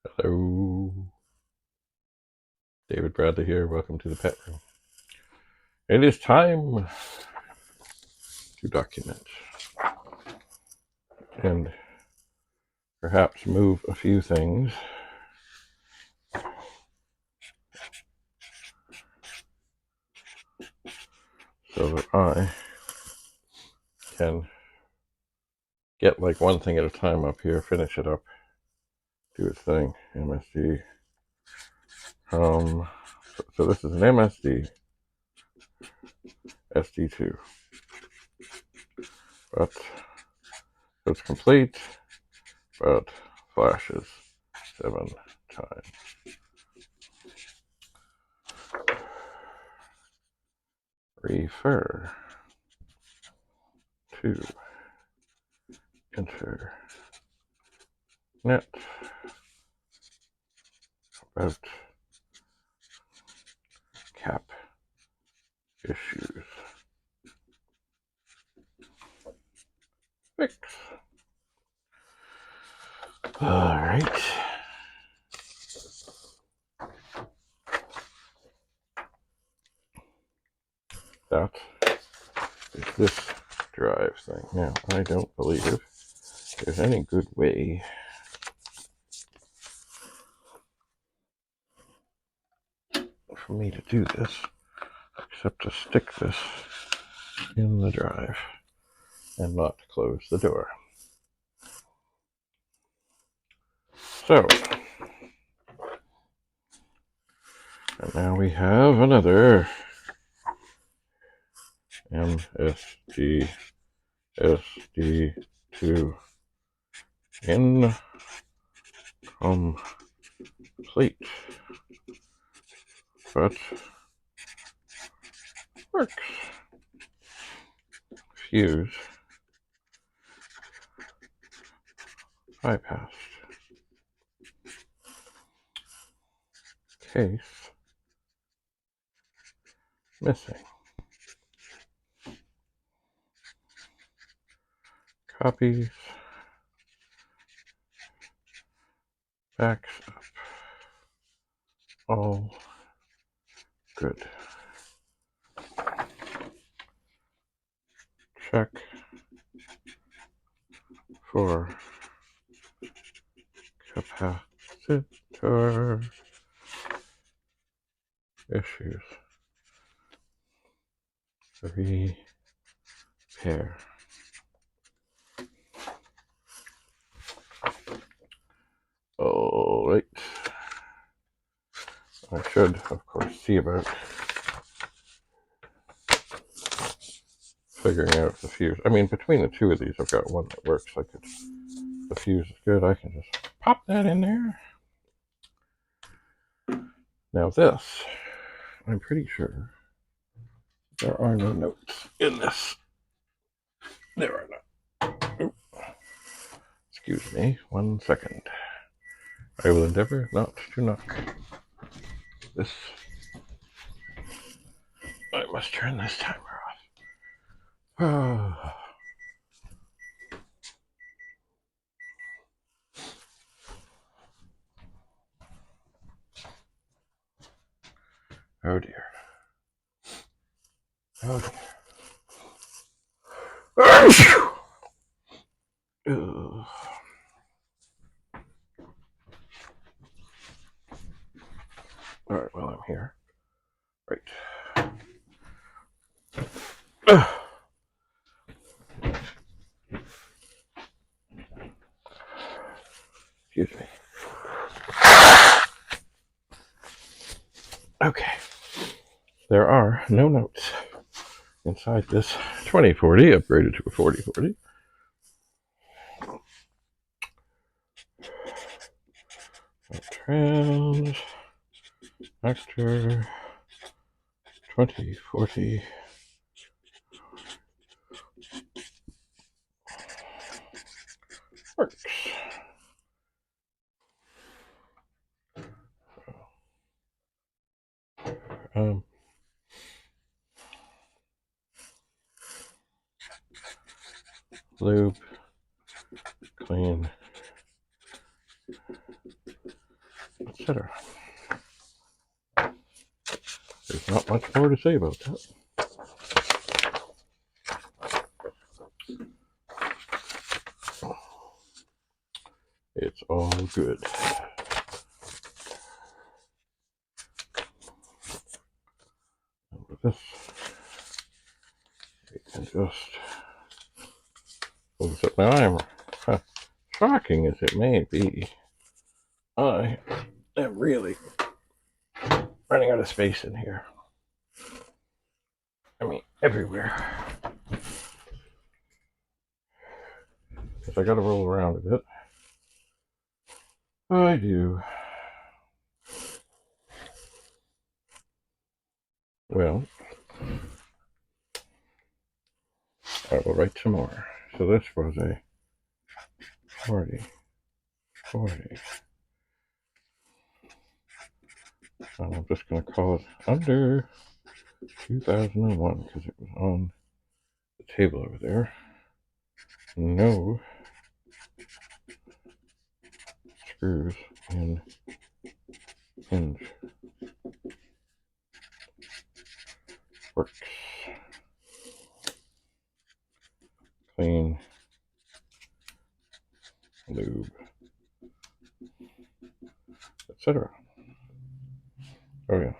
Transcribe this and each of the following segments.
Hello, David Bradley here. Welcome to the pet room. It is time to document and perhaps move a few things so that I can get like one thing at a time up here, finish it up, do its thing. MSD. So this is an MSD SD2, but it's complete, but flashes 7 times. Refer to internet about cap issues. Fix. All right. That is this drive thing. Now, I don't believe there's any good way for me to do this except to stick this in the drive and not close the door. So, and now we have another MSD SD2 incomplete, but works. Fuse bypassed. Case missing. Copies. Backs up. All good. Check for capacitor issues. Repair. All right. I should, of course, see about figuring out the fuse. I mean, between the two of these, I've got one that works. The fuse is good. I can just pop that in there. Now this, I'm pretty sure there are no notes in this. There are not. Oop. Excuse me, 1 second. I will endeavor not to knock this. I must turn this timer off. Oh dear. Oh dear. All right, well, I'm here. Right. Excuse me. Okay. There are no notes inside this 2040, upgraded to a 4040. Trans Extra 2040 works. Lube, clean, etc. There's not much more to say about that. It's all good. And with this, we can just close up my armor. Shocking as it may be, I am really running out of space in here. I mean, everywhere. Because I gotta roll around a bit. I do. Well, I will write some more. So this was a 4040. And I'm just going to call it under 2001 because it was on the table over there. No screws in hinge. Works. Clean. Lube. Etc. Oh yeah.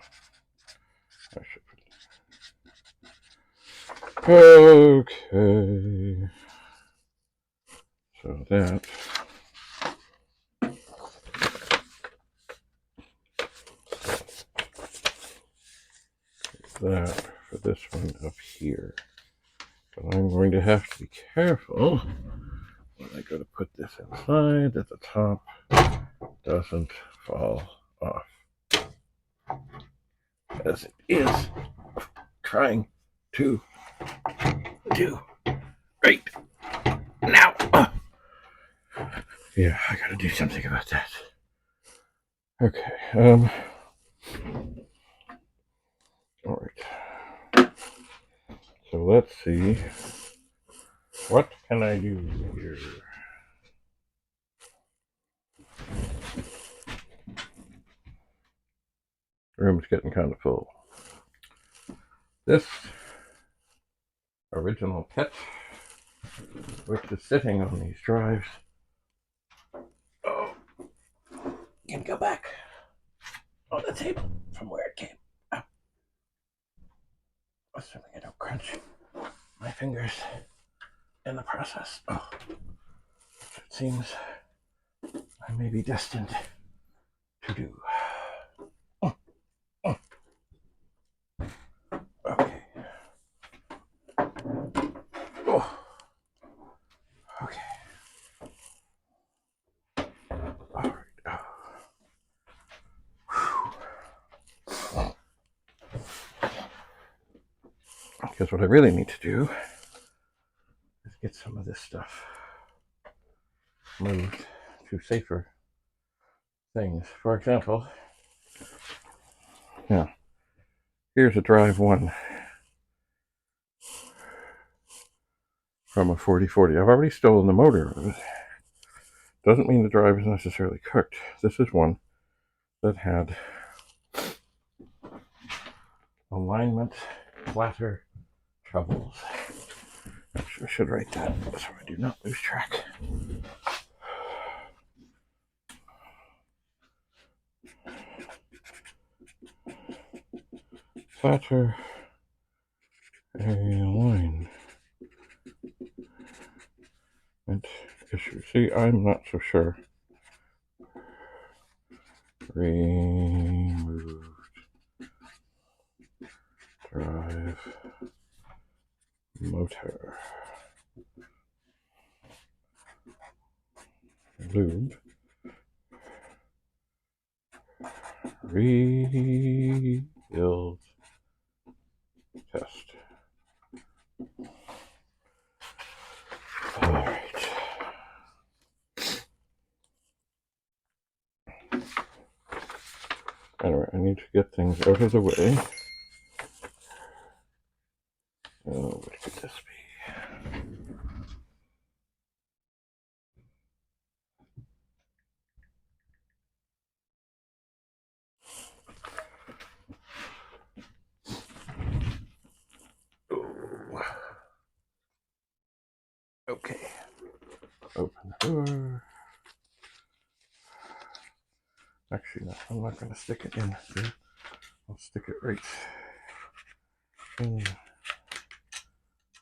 I should put okay. So that for this one up here. But I'm going to have to be careful when I go to put this inside that the top doesn't fall off, as it is trying to do right now. Yeah, I gotta do something about that. Okay, all right. So let's see. What can I do here? The room's getting kind of full. This original pet, which is sitting on these drives, can go back on the table from where it came. Assuming I don't crunch my fingers in the process. It seems I may be destined to do. Okay. Oh. Okay. All right. Because what I really need to do is get some of this stuff moved to safer things. For example, here's a drive 1 from a 4040. I've already stolen the motor of it. Doesn't mean the drive is necessarily cooked. This is one that had alignment platter troubles. Actually, I should write that so I do not lose track. Platter alignment issue. See, I'm not so sure. Removed drive motor. Lube. Rebuild test. All right. Anyway, I need to get things out of the way. Oh, what could this be? open the door. Actually, no, I'm not going to stick it in there. I'll stick it right in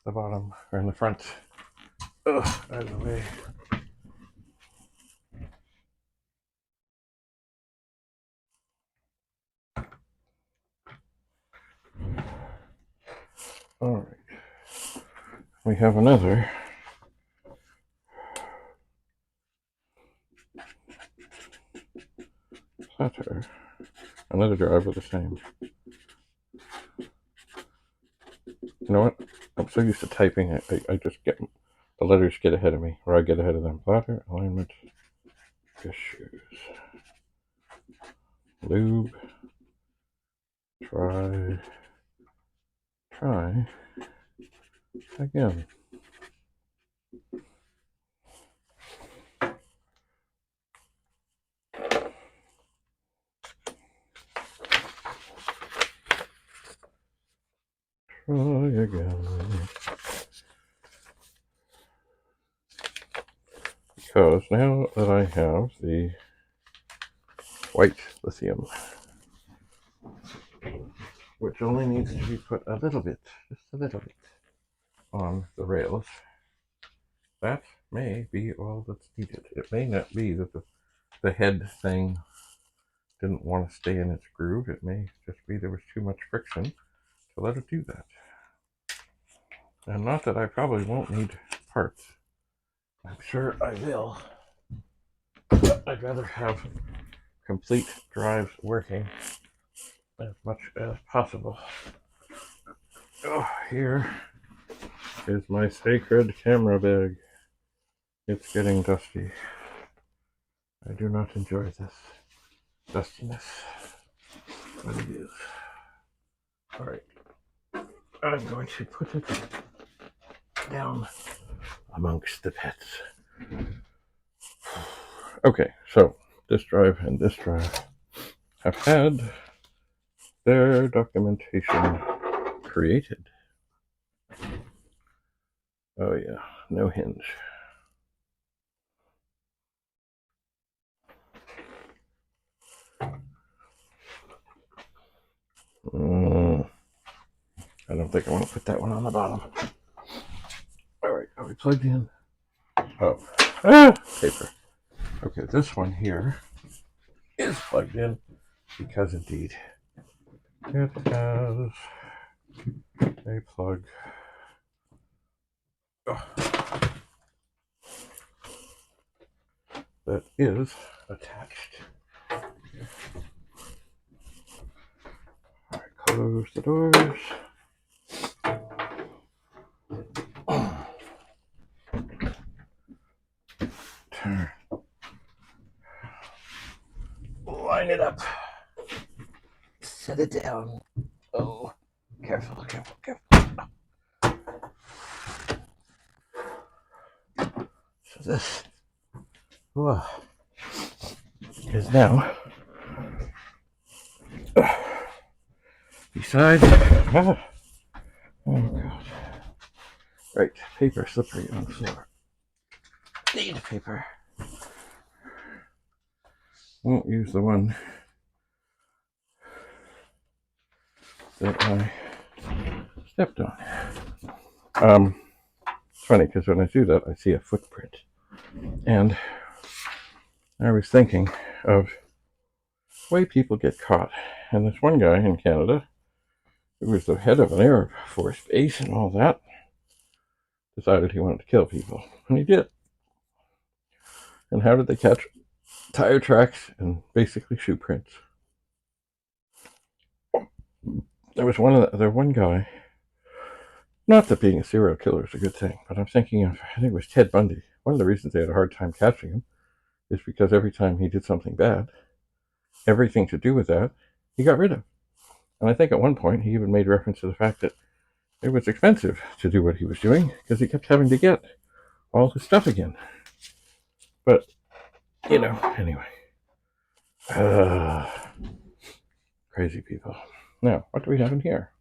the bottom, or in the front. Ugh, out of the way. All right. We have another platter. Another driver the same. You know what? I'm so used to typing, I just get the letters get ahead of me, or I get ahead of them. Platter, alignment, issues, lube, try again. Try again. Because now that I have the white lithium, which only needs to be put a little bit, just a little bit, on the rails, that may be all that's needed. It may not be that the head thing didn't want to stay in its groove. It may just be there was too much friction to let it do that. And not that I probably won't need parts. I'm sure I will. But I'd rather have complete drives working as much as possible. Oh, here is my sacred camera bag. It's getting dusty. I do not enjoy this dustiness, but it is. All right, I'm going to put it down amongst the pets. Okay, so this drive and this drive have had their documentation created. Oh yeah, no hinge. I don't think I want to put that one on the bottom. All right, are we plugged in? Oh, paper. Okay, this one here is plugged in because indeed it has a plug. That is attached. All right, close the doors. Turn. Line it up. Set it down. Oh, careful, careful, careful. So this is now beside. Oh God. Right, paper slippery on the floor. Need paper. Won't use the one that I stepped on. It's funny because when I do that, I see a footprint. And I was thinking of the way people get caught. And this one guy in Canada, who was the head of an Air Force base and all that, decided he wanted to kill people. And he did. And how did they catch tire tracks and basically shoe prints? There was one guy, not that being a serial killer is a good thing, but I'm thinking of, I think it was Ted Bundy. One of the reasons they had a hard time catching him is because every time he did something bad, everything to do with that, he got rid of. And I think at one point he even made reference to the fact that it was expensive to do what he was doing because he kept having to get all his stuff again. But, anyway. Crazy people. Now, what do we have in here?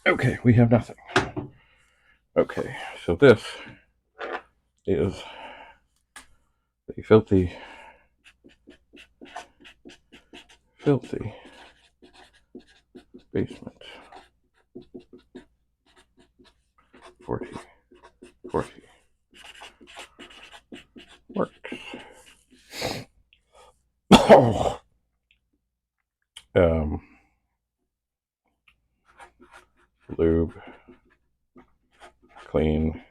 Okay, we have nothing. Okay, so this is the filthy, filthy basement. 4040 works. Lube, clean,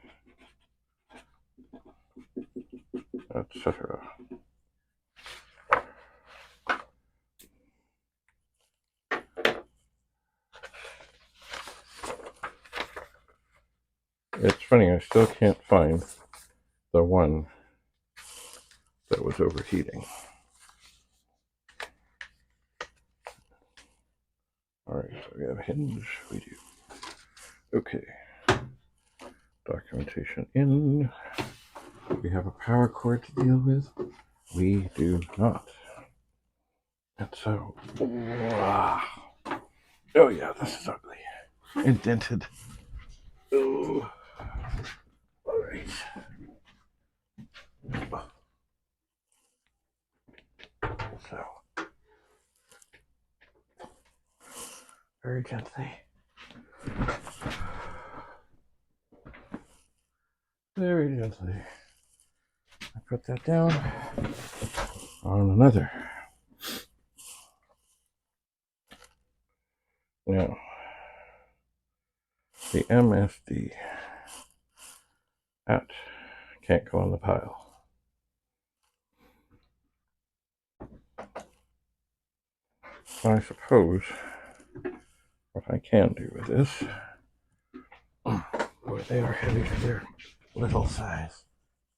etc. It's funny, I still can't find the one that was overheating. Alright, so we have a hinge, we do. Okay. Documentation in. We have a power cord to deal with. We do not. And so, wow. Oh yeah, this is ugly. Indented. Oh. Alright. So, very gently. Very gently. I put that down on another. Now, the MSD out can't go on the pile. I suppose what I can do with this, boy, they are heavy for their little size,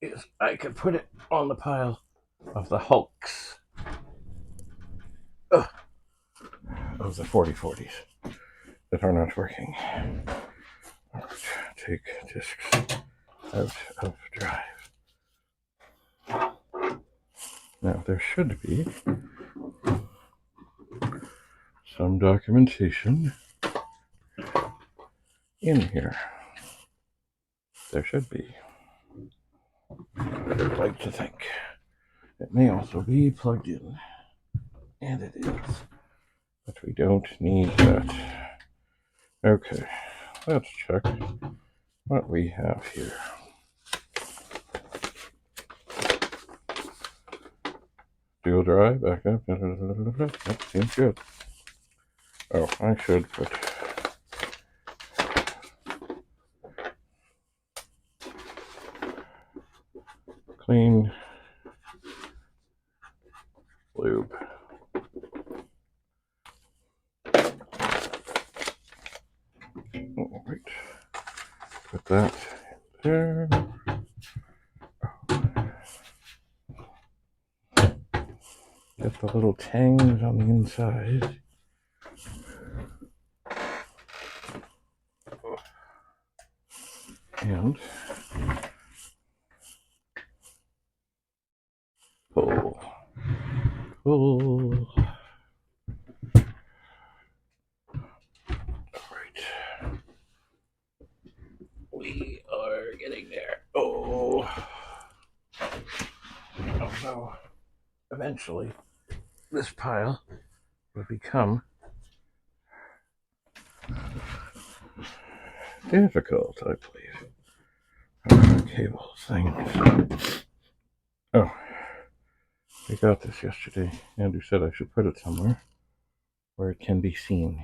is I could put it on the pile of the hulks of the 4040's that are not working. Take discs out of drive. Now there should be some documentation in here. There should be. I'd like to think. It may also be plugged in. And it is. But we don't need that. Okay, let's check what we have here. Dual drive, backup. That seems good. Oh, I should put clean lube. All right. Put that there. Get the little tangs on the inside. And pull. Pull. Alright. We are getting there. Oh. Although, eventually, this pile will become difficult, I believe. Cable things. Oh, we got this yesterday. Andrew said I should put it somewhere where it can be seen.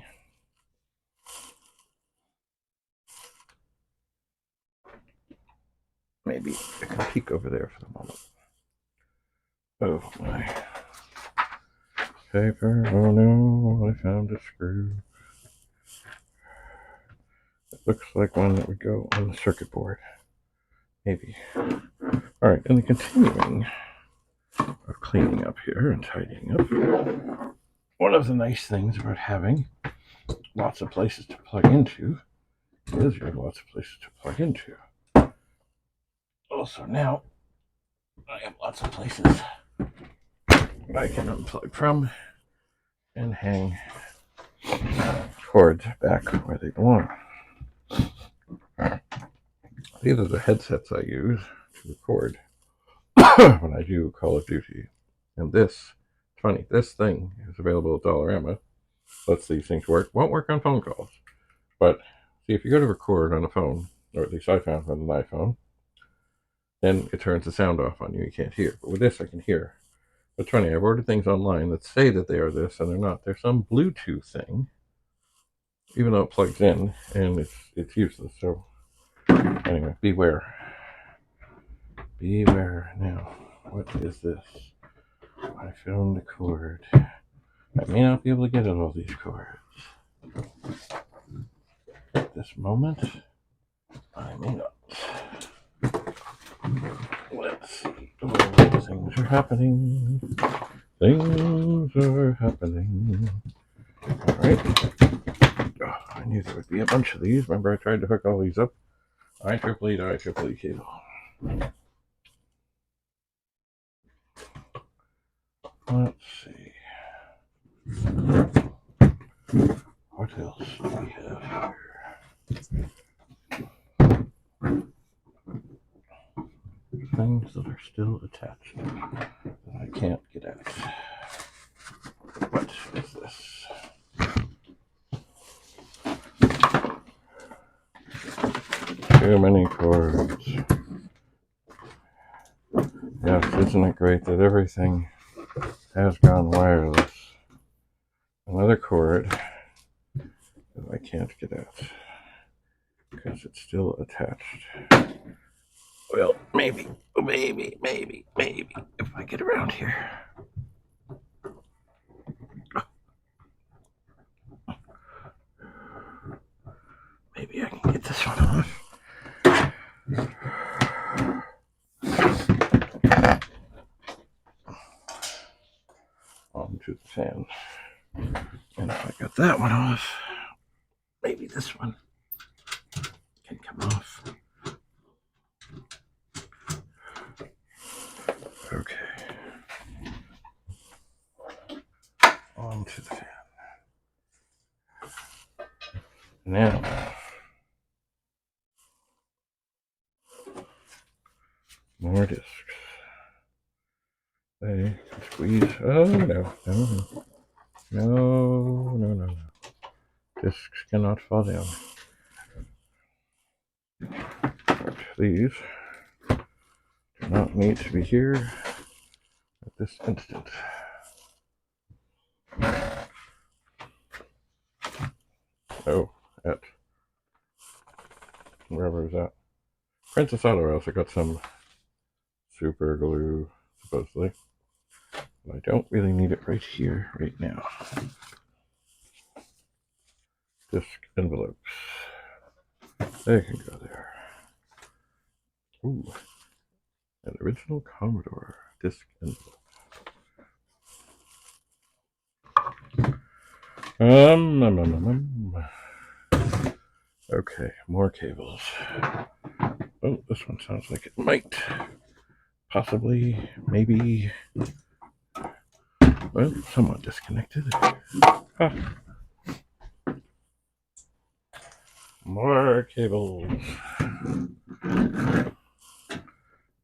Maybe I can peek over there for the moment. Oh my. Paper, oh no, I found a screw. It looks like one that would go on the circuit board. Maybe. Alright, in the continuing of cleaning up here and tidying up, one of the nice things about having lots of places to plug into is you have lots of places to plug into. Also now, I have lots of places I can unplug from and hang cords back where they belong. These are the headsets I use to record when I do Call of Duty. And this, it's funny, this thing is available at Dollarama. Lets these things work. Won't work on phone calls. But see, if you go to record on a phone, or at least I found on an iPhone, then it turns the sound off on you. You can't hear. But with this, I can hear. But it's funny, I've ordered things online that say that they are this, and they're not. They're some Bluetooth thing, even though it plugs in, and it's useless. So anyway, beware. Beware. Now, what is this? I found the cord. I may not be able to get at all these cords. At this moment, I may not. Let's see. Oh, things are happening. Things are happening. Alright. Oh, I knew there would be a bunch of these. Remember I tried to hook all these up? IEEE to IEEE cable. Let's see. What else do we have here? Things that are still attached that I can't get at. What is this? Too many cords. Yes, isn't it great that everything has gone wireless? Another cord that I can't get at because it's still attached. Well, maybe, if I get around here. Maybe I can get this one off. Onto the fan. And if I got that one off, maybe this one can come off. Okay. Onto the fan. Now, more discs. They can squeeze. Oh, no. Discs cannot fall down. But these do not need to be here at this instant. Oh, at wherever it's at. Princess Auto House, I got some super glue, supposedly. But I don't really need it right here, right now. Disc envelopes. They can go there. Ooh. An original Commodore disc envelope. Okay, more cables. Oh, this one sounds like it might, possibly, maybe, well, somewhat disconnected. Ah. More cables.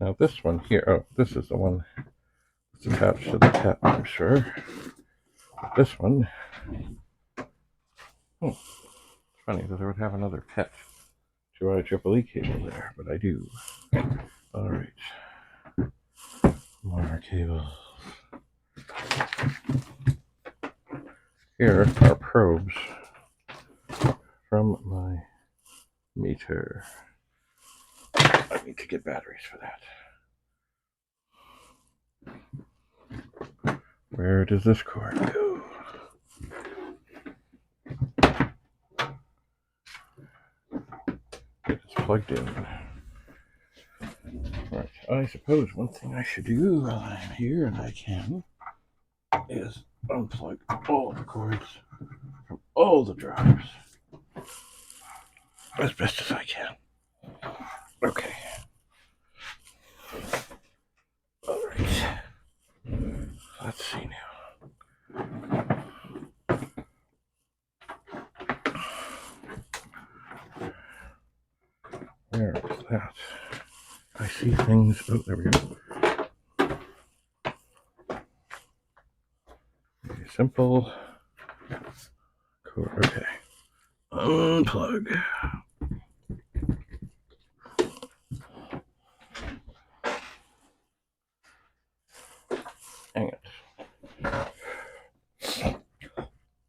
Now this one here, oh, this is the one that's attached to the tap, I'm sure. But this one, oh, it's funny that I would have another pet to IEEE cable there, but I do. Alright. More cables. Here are probes from my meter. I need to get batteries for that. Where does this cord go? It's plugged in. Right. I suppose one thing I should do while I'm here, and I can, is unplug all the cords from all the drives as best as I can. Okay. Alright. Let's see now. Where is that? I see things. Oh, there we go. Very simple. Cool. Okay. Unplug. Hang it.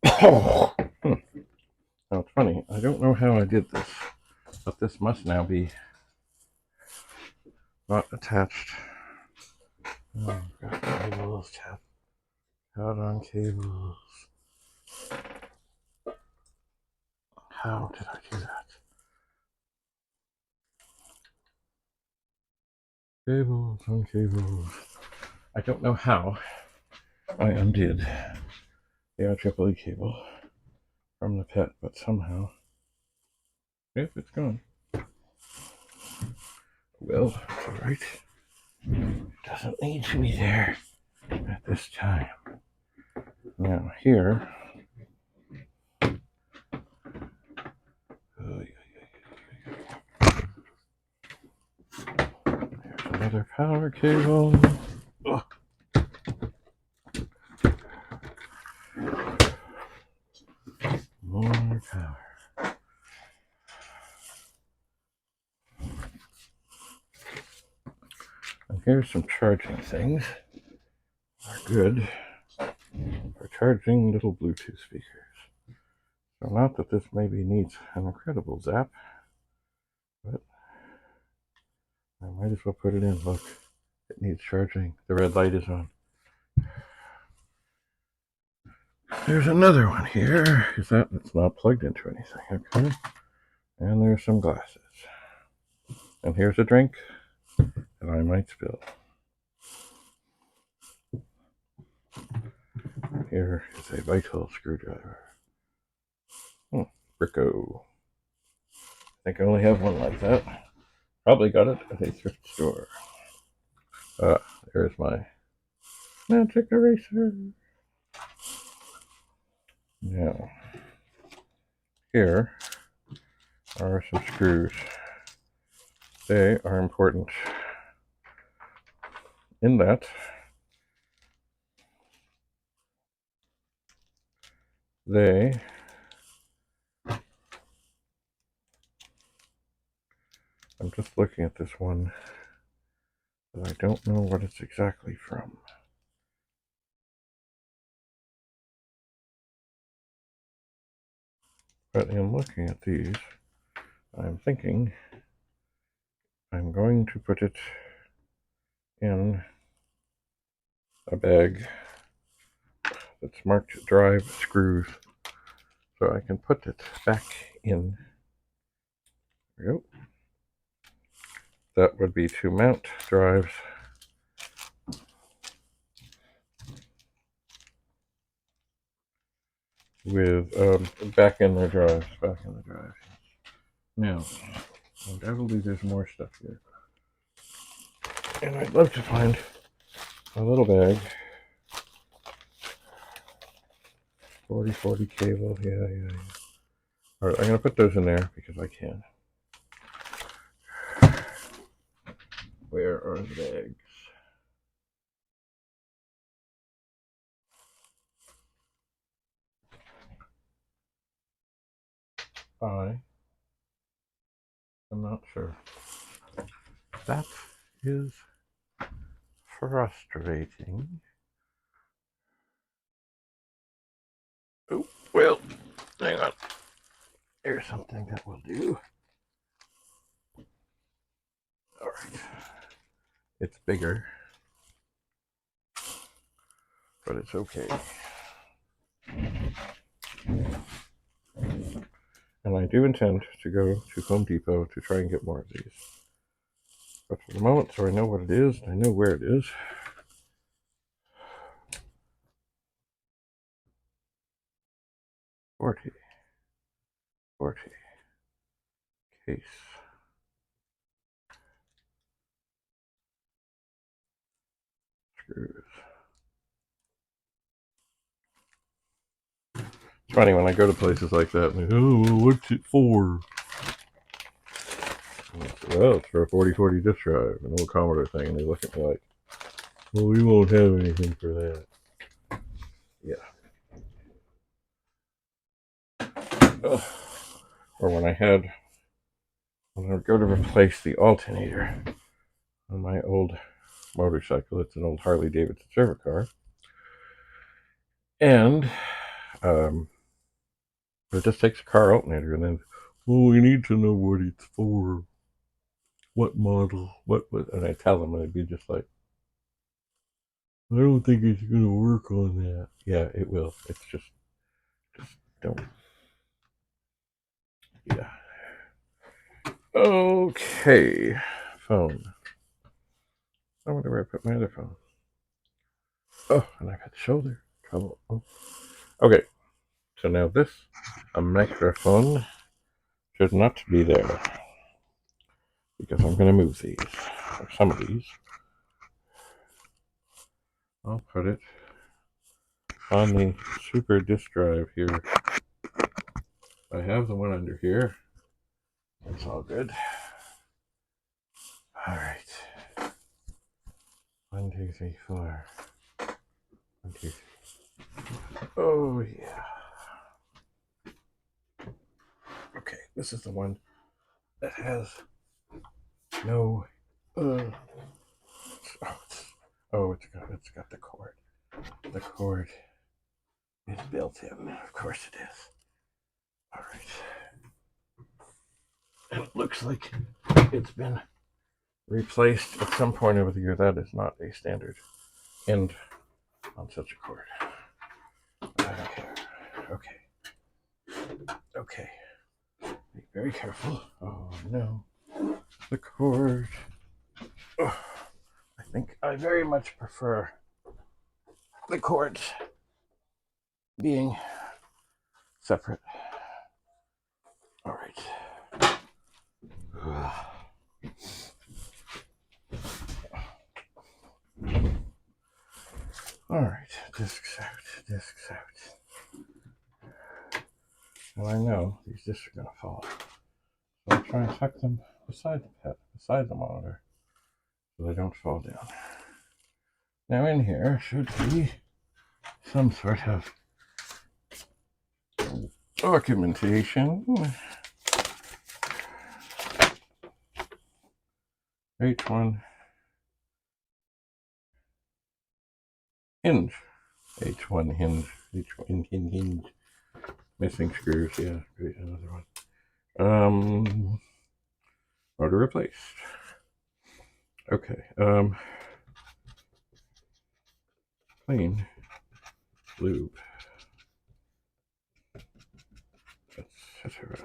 Oh. Now it's funny. I don't know how I did this, but this must now be not attached. Oh, got cables. Out on cables. How did I do that? Cables on cables. I don't know how I undid the IEEE cable from the pet, but somehow, yep, it's gone. Well, it's alright. It doesn't need to be there at this time. Now here, there's another power cable. Ugh. More power. And here's some charging things. They're good for charging little Bluetooth speakers. So not that this maybe needs an incredible zap, but I might as well put it in. Look, it needs charging. The red light is on. There's another one here. Is that it's not plugged into anything? Okay. And there's some glasses. And here's a drink that I might spill. Here is a vital screwdriver. Bricko. I think I only have one like that. Probably got it at a thrift store. There's my magic eraser. Now, here are some screws. They are important in that they I'm just looking at this one, but I don't know what it's exactly from. But in looking at these, I'm thinking I'm going to put it in a bag that's marked drive screws, so I can put it back in. There we go. That would be to mount drives with back in the drives. Now, undoubtedly there's more stuff here. And I'd love to find a little bag. 4040 cable, yeah. Alright, I'm going to put those in there because I can. Where are the bags? I am not sure. That is frustrating. Oh, well, hang on. Here's something that will do. Alright. It's bigger, but it's okay. And I do intend to go to Home Depot to try and get more of these. But for the moment, so I know what it is, and I know where it is. Forty case. Screws. It's funny when I go to places like that, and like, oh, what's it for? Well, it's for a 4040 disk drive, an old Commodore thing. And they look at me like, well, we won't have anything for that. Yeah. Ugh. Or when I would go to replace the alternator on my old motorcycle, it's an old Harley Davidson server car. And it just takes a car alternator and then, well, we need to know what it's for. What model? And I tell them, and they'd be just like, I don't think it's going to work on that. Yeah, it will. It's just don't. Yeah. Okay. Phone. I wonder where I put my other phone. Oh, and I've had shoulder trouble. Oh. Okay. So now this, a microphone, should not be there. Because I'm going to move these. Or some of these. I'll put it on the super disk drive here. I have the one under here. It's all good. All right. 1, 2, 3, 4. 1, 2, 3. Oh yeah. Okay, this is the one that has no. It's got the cord. The cord is built in. Of course it is. All right. And it looks like it's been replaced at some point over the year. That is not a standard end on such a cord. I don't care. Okay. Okay. Be very careful. Oh no. The cord. Oh, I think I very much prefer the cords being separate. All right. All right, discs out. Well, I know these discs are gonna fall, so I'll try and tuck them beside the monitor, so they don't fall down. Now in here should be some sort of documentation. H1 hinge. H1 hinge. H1 hinge. Missing screws. Yeah, great. Another one. Motor replaced. Okay. Clean lube, etc.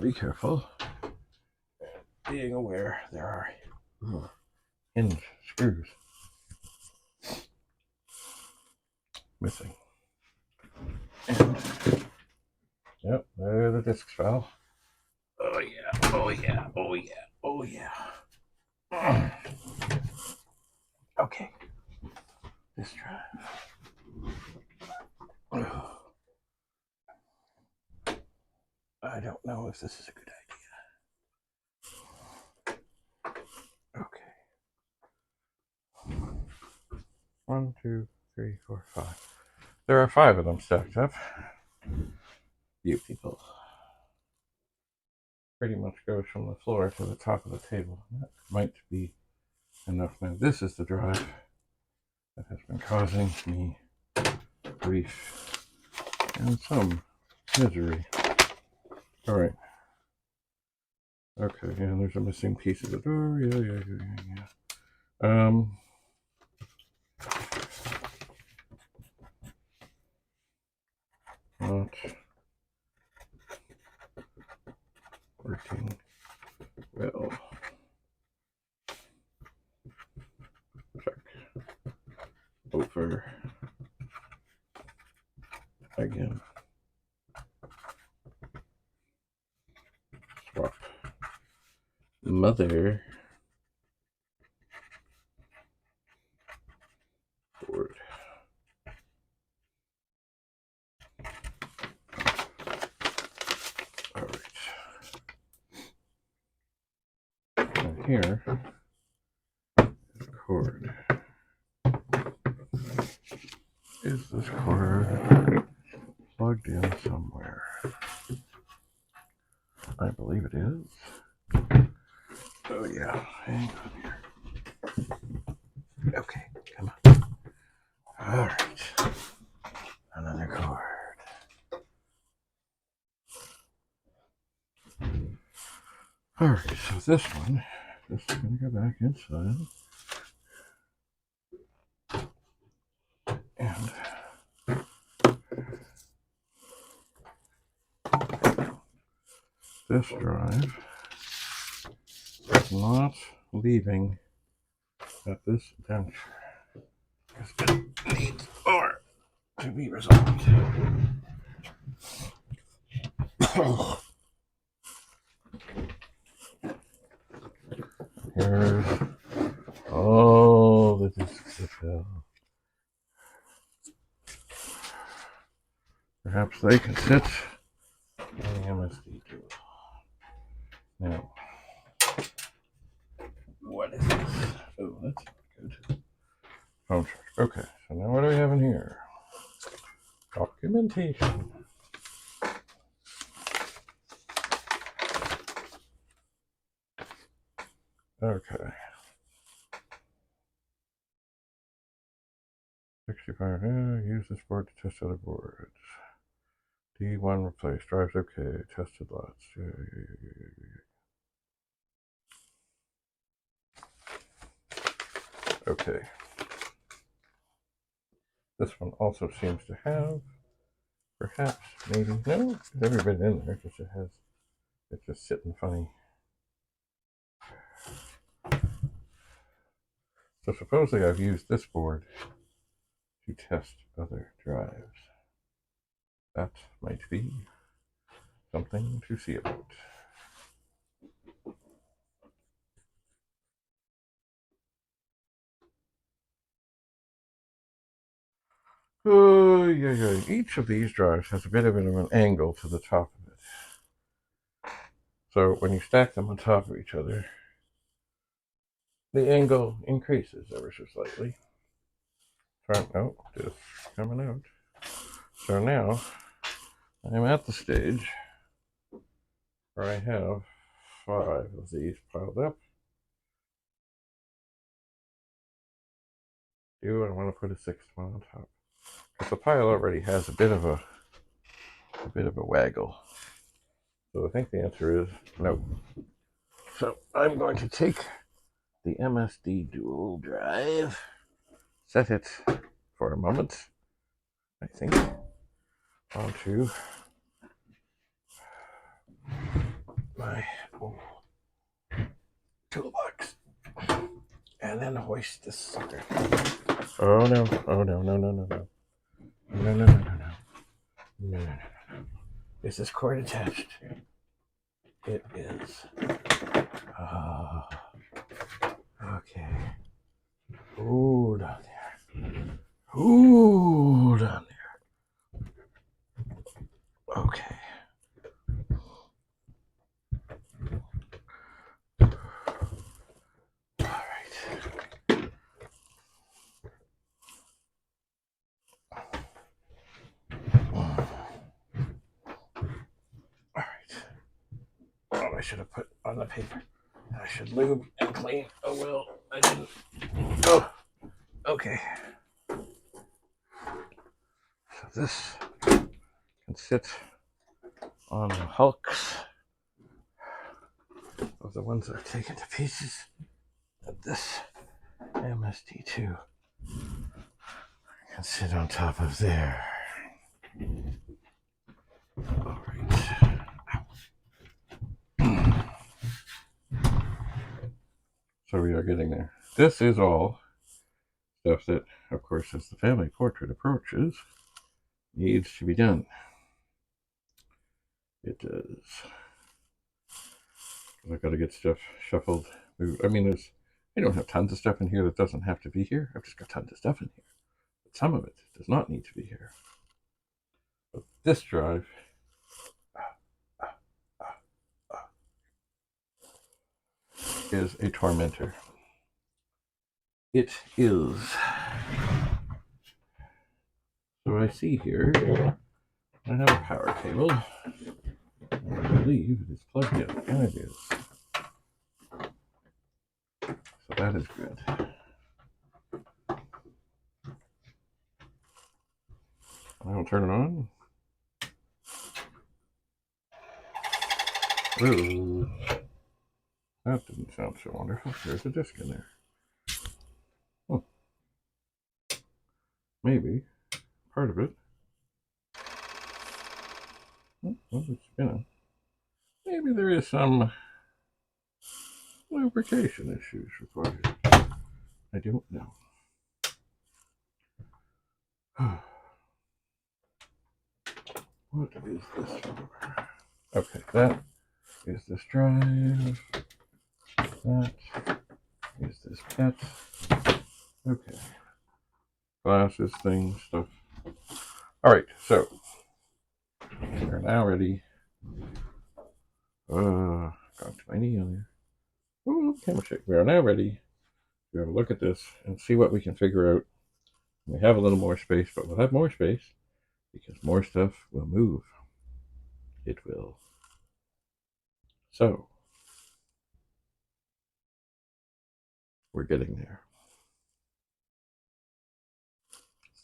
Be careful. Being aware there are hinge screws missing. And yep, there the discs fell. Oh yeah, oh yeah, oh yeah, oh yeah. Okay. This drive. I don't know if this is a good idea. Okay. 1, 2, 3, 4, 5. There are 5 of them stacked up. You people. Pretty much goes from the floor to the top of the table. That might be enough. Now this is the drive that has been causing me grief and some misery. All right. Okay, yeah, there's a missing piece of the door. Yeah. Not working well. Check. Over. Again. Swap. Mother. Board. here is cord. Is this cord plugged in somewhere? I believe it is. Oh yeah, hang on here. Okay, come on. All right, another cord. All right, so this one is going to go back inside. And this drive is not leaving at this juncture because it needs more to be resolved. Here's all the discs that fell. Perhaps they can sit on the MSD too. Now, what is this? Oh, that's not good. Phone charge. Okay, so now what do we have in here? Documentation. Okay. 65. Use this board to test other boards. D1 replace. Drives okay. Tested lots. Okay. This one also seems to have, perhaps, maybe, no, it's every bit in there. Just it has, it's just sitting funny. So supposedly I've used this board to test other drives. That might be something to see about. Oh, yeah. Each of these drives has a bit of an angle to the top of it. So when you stack them on top of each other, the angle increases ever so slightly. Oh, just coming out. So now I'm at the stage where I have 5 of these piled up. I want to put a 6th one on top because the pile already has a bit of a waggle. So I think the answer is no. So I'm going to take the MSD dual drive, set it for a moment, I think, onto my toolbox, and then hoist this sucker. Oh no. No. Is this cord attached? It is. Okay. Ooh, down there. Ooh, down there. Okay. All right. Oh, I should have put on the paper. I should lube and clean. Oh well, I didn't. Oh, okay. So this can sit on the hulks of the ones that are taken to pieces. And this MSD2 can sit on top of there. All right. So we are getting there. This is all stuff that, of course, as the family portrait approaches, needs to be done. It does. I've got to get stuff shuffled. I mean, I don't have tons of stuff in here that doesn't have to be here. I've just got tons of stuff in here. But some of it does not need to be here. But this drive, is a tormentor. It is. So I see here, I have a power cable. I believe it is plugged in, and it is. So that is good. I will turn it on. Ooh, that didn't sound so wonderful. There's a disc in there. Oh, maybe part of it. Oh, it's spinning. Maybe there is some lubrication issues required. I don't know. What is this for? Okay, that is this drive. That is this pet. Okay. Glasses, things, stuff. Alright, so we're now ready. Got my knee on there. Oh, camera shake. We are now ready to have a look at this and see what we can figure out. We have a little more space, but we'll have more space because more stuff will move. It will. So, we're getting there.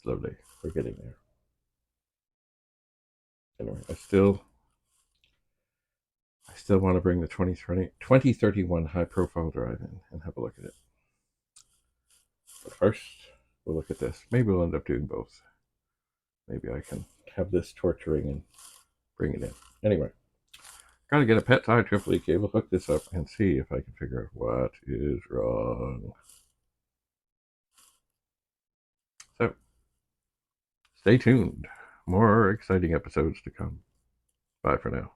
Slowly, we're getting there. Anyway, I still want to bring the 2031 high profile drive in and have a look at it. But first, we'll look at this. Maybe we'll end up doing both. Maybe I can have this torturing and bring it in. Anyway, gotta get a pet tie IEEE cable, hook this up, and see if I can figure out what is wrong. So, stay tuned. More exciting episodes to come. Bye for now.